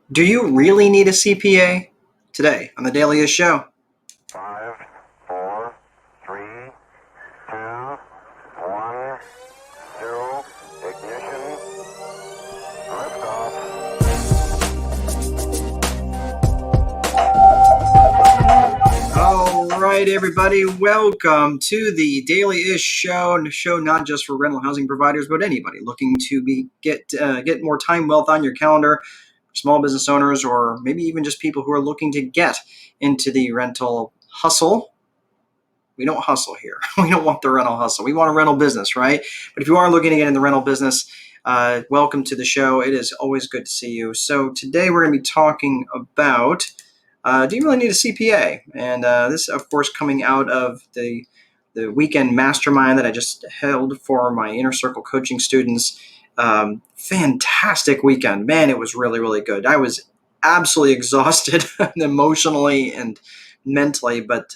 Do you really need a CPA? Today on the Daily Show. Five, four, three, two, one, zero. Ignition. Liftoff. All right, everybody, welcome to the Daily Show, and a show not just for rental housing providers, but anybody looking to get more time wealth on your calendar, small business owners, or maybe even just people who are looking to get into the rental hustle. We don't hustle here. We don't want the rental hustle. We want a rental business, right? But if you are looking to get in the rental business, welcome to the show. It is always good to see you. So today we're going to be talking about do you really need a CPA? And this, of course, coming out of the weekend mastermind that I just held for my inner circle coaching students. Fantastic weekend, man! It was really, really good. I was absolutely exhausted emotionally and mentally, but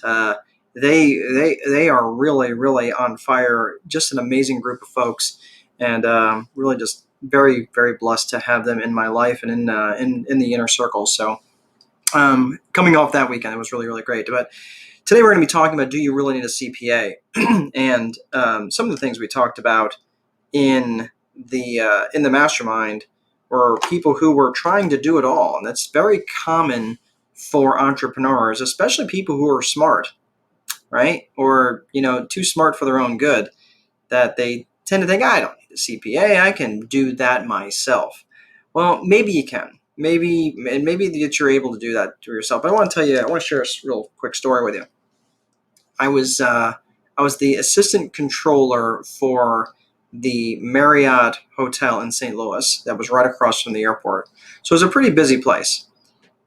they are really, really on fire. Just an amazing group of folks, and really just very, very blessed to have them in my life and in the inner circle. So coming off that weekend, it was really, really great. But today we're going to be talking about, do you really need a CPA? And some of the things we talked about in the mastermind were people who were trying to do it all, and that's very common for entrepreneurs, especially people who are smart, right? Or too smart for their own good, that they tend to think, I don't need a CPA, I can do that myself. Well, maybe you can. Maybe that you're able to do that to yourself. But I want to share a real quick story with you. I was the assistant controller for the Marriott Hotel in St. Louis that was right across from the airport. So it was a pretty busy place.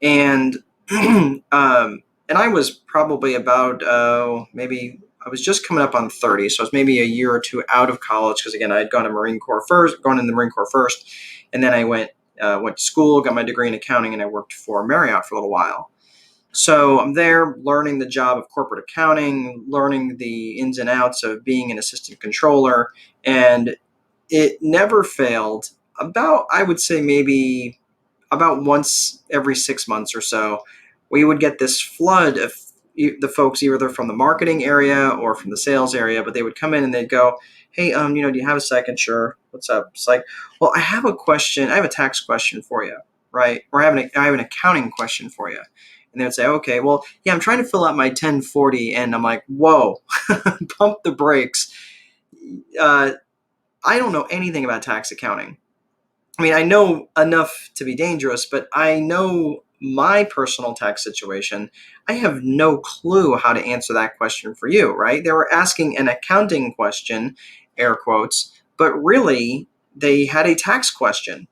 And and I was probably about maybe I was just coming up on 30, so I was maybe a year or two out of college because again I had gone in the Marine Corps first, and then I went to school, got my degree in accounting, and I worked for Marriott for a little while. So I'm there learning the job of corporate accounting, learning the ins and outs of being an assistant controller, and it never failed. About I would say maybe about once every 6 months or so, we would get this flood of the folks either from the marketing area or from the sales area, but they would come in and they'd go, "Hey, do you have a second? Sure. What's up?" It's like, "Well, I have a question. I have a tax question for you, right? Or I have an accounting question for you." And they would say, "Okay, well, yeah, I'm trying to fill out my 1040," and I'm like, "Whoa, pump the brakes." Uh, I don't know anything about tax accounting. I mean, I know enough to be dangerous, but I know my personal tax situation. I have no clue how to answer that question for you, right? They were asking an accounting question, air quotes, but really they had a tax question.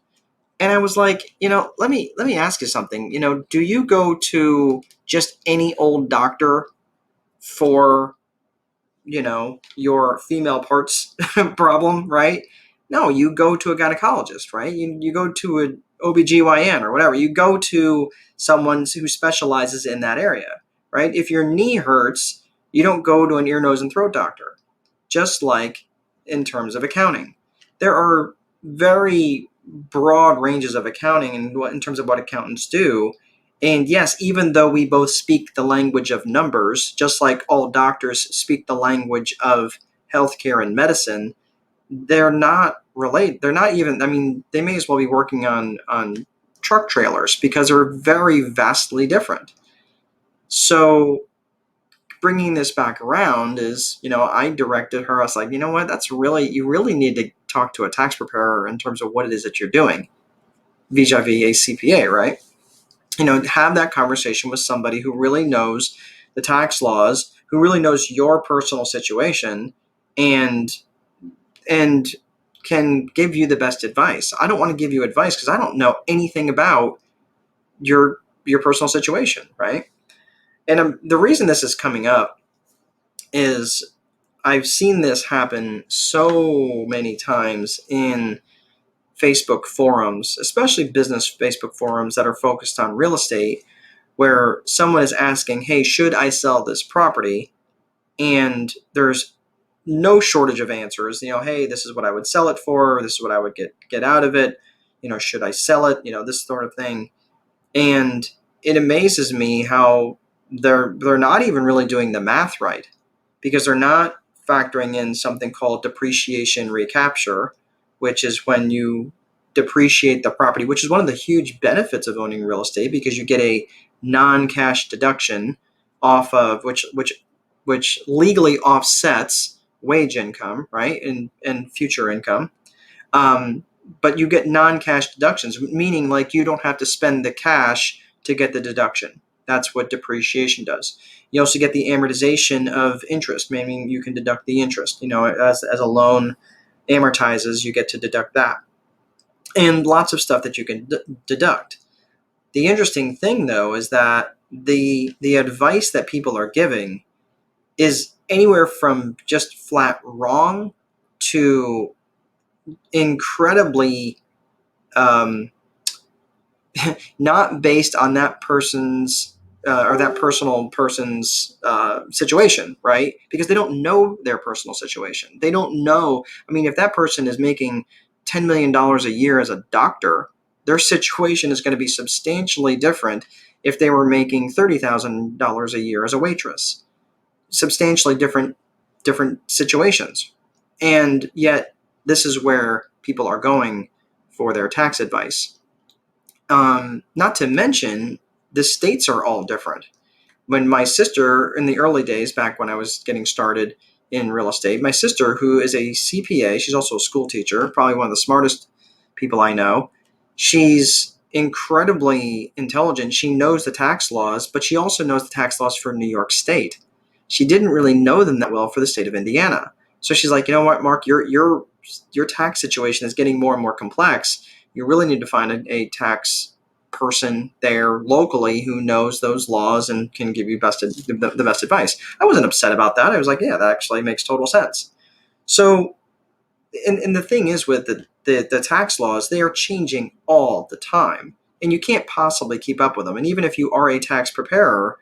And I was like, let me ask you something. Do you go to just any old doctor for your female parts problem, right? No, you go to a gynecologist, right? You go to an OBGYN or whatever. You go to someone who specializes in that area, right? If your knee hurts, you don't go to an ear, nose, and throat doctor. Just like in terms of accounting. There are very broad ranges of accounting in terms of what accountants do. And yes, even though we both speak the language of numbers, just like all doctors speak the language of healthcare and medicine, they're not related. They're not even, I mean, they may as well be working on truck trailers because they're very vastly different. So bringing this back around is, I directed her, I was like, you know what, you really need to talk to a tax preparer in terms of what it is that you're doing vis-a-vis a CPA, right? Have that conversation with somebody who really knows the tax laws, who really knows your personal situation, and and can give you the best advice. I don't want to give you advice because I don't know anything about your personal situation, right? And the reason this is coming up is I've seen this happen so many times in Facebook forums, especially business Facebook forums that are focused on real estate, where someone is asking, hey, should I sell this property? And there's no shortage of answers. Hey, this is what I would sell it for. This is what I would get out of it. Should I sell it? This sort of thing. And it amazes me how they're not even really doing the math right, because they're not factoring in something called depreciation recapture, which is when you depreciate the property, which is one of the huge benefits of owning real estate, because you get a non-cash deduction off of which legally offsets wage income, right, and future income. Um, but you get non-cash deductions, meaning like you don't have to spend the cash to get the deduction. That's what depreciation does. You also get the amortization of interest, meaning you can deduct the interest. As a loan amortizes, you get to deduct that, and lots of stuff that you can deduct. The interesting thing, though, is that the advice that people are giving is anywhere from just flat wrong to incredibly um, not based on that person's or that personal person's situation, right? Because they don't know their personal situation. They don't know. I mean, if that person is making $10 million a year as a doctor, their situation is going to be substantially different if they were making $30,000 a year as a waitress. Substantially different situations. And yet, this is where people are going for their tax advice. Not to mention, the states are all different. When my sister, in the early days, back when I was getting started in real estate, my sister, who is a CPA, she's also a school teacher, probably one of the smartest people I know. She's incredibly intelligent. She knows the tax laws, but she also knows the tax laws for New York State. She didn't really know them that well for the state of Indiana. So she's like, you know what, Mark, your tax situation is getting more and more complex. You really need to find a tax person there locally who knows those laws and can give you the best advice. I wasn't upset about that. I was like, yeah, that actually makes total sense. So, and the thing is with the tax laws, they are changing all the time, and you can't possibly keep up with them. And even if you are a tax preparer,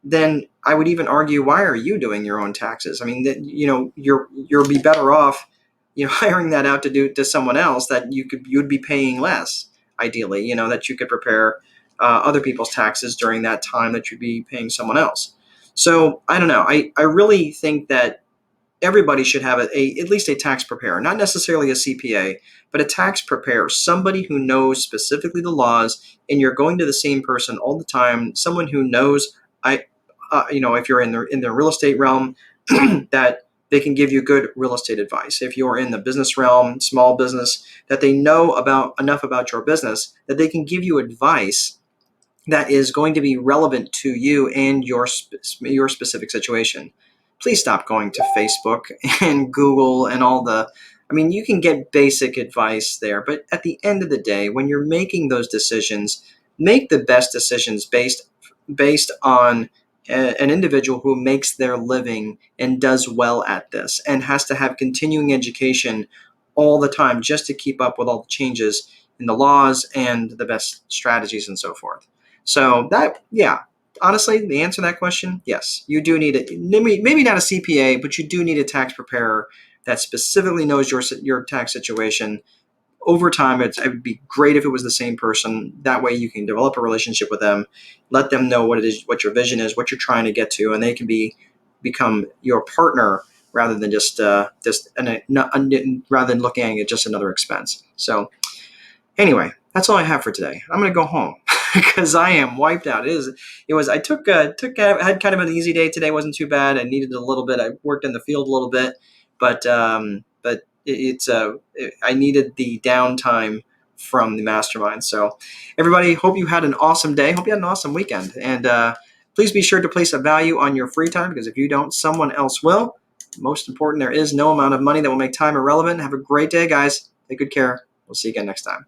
then I would even argue, why are you doing your own taxes? I mean, you'll be better off, hiring that out to someone else that you'd be paying less, ideally, that you could prepare other people's taxes during that time that you'd be paying someone else. So I don't know. I really think that everybody should have at least a tax preparer, not necessarily a CPA, but a tax preparer, somebody who knows specifically the laws, and you're going to the same person all the time, someone who knows, if you're in the real estate realm, that they can give you good real estate advice. If you're in the business realm, small business, that they know enough about your business that they can give you advice that is going to be relevant to you and your specific situation. Please stop going to Facebook and Google and all the. I mean, you can get basic advice there, but at the end of the day, when you're making those decisions, make the best decisions based on an individual who makes their living and does well at this and has to have continuing education all the time just to keep up with all the changes in the laws and the best strategies and so forth. So that, yeah, honestly, the answer to that question, yes, you do need it. Maybe not a CPA, but you do need a tax preparer that specifically knows your tax situation. Over time, it would be great if it was the same person. That way you can develop a relationship with them, let them know what it is, what your vision is, what you're trying to get to, and they can become your partner rather than rather than looking at just another expense. So anyway, that's all I have for today. I'm going to go home because I am wiped out. I had kind of an easy day today. It wasn't too bad. I needed a little bit. I worked in the field a little bit, but I needed the downtime from the mastermind. So everybody, hope you had an awesome day. Hope you had an awesome weekend. And please be sure to place a value on your free time, because if you don't, someone else will. Most important, there is no amount of money that will make time irrelevant. Have a great day, guys. Take good care. We'll see you again next time.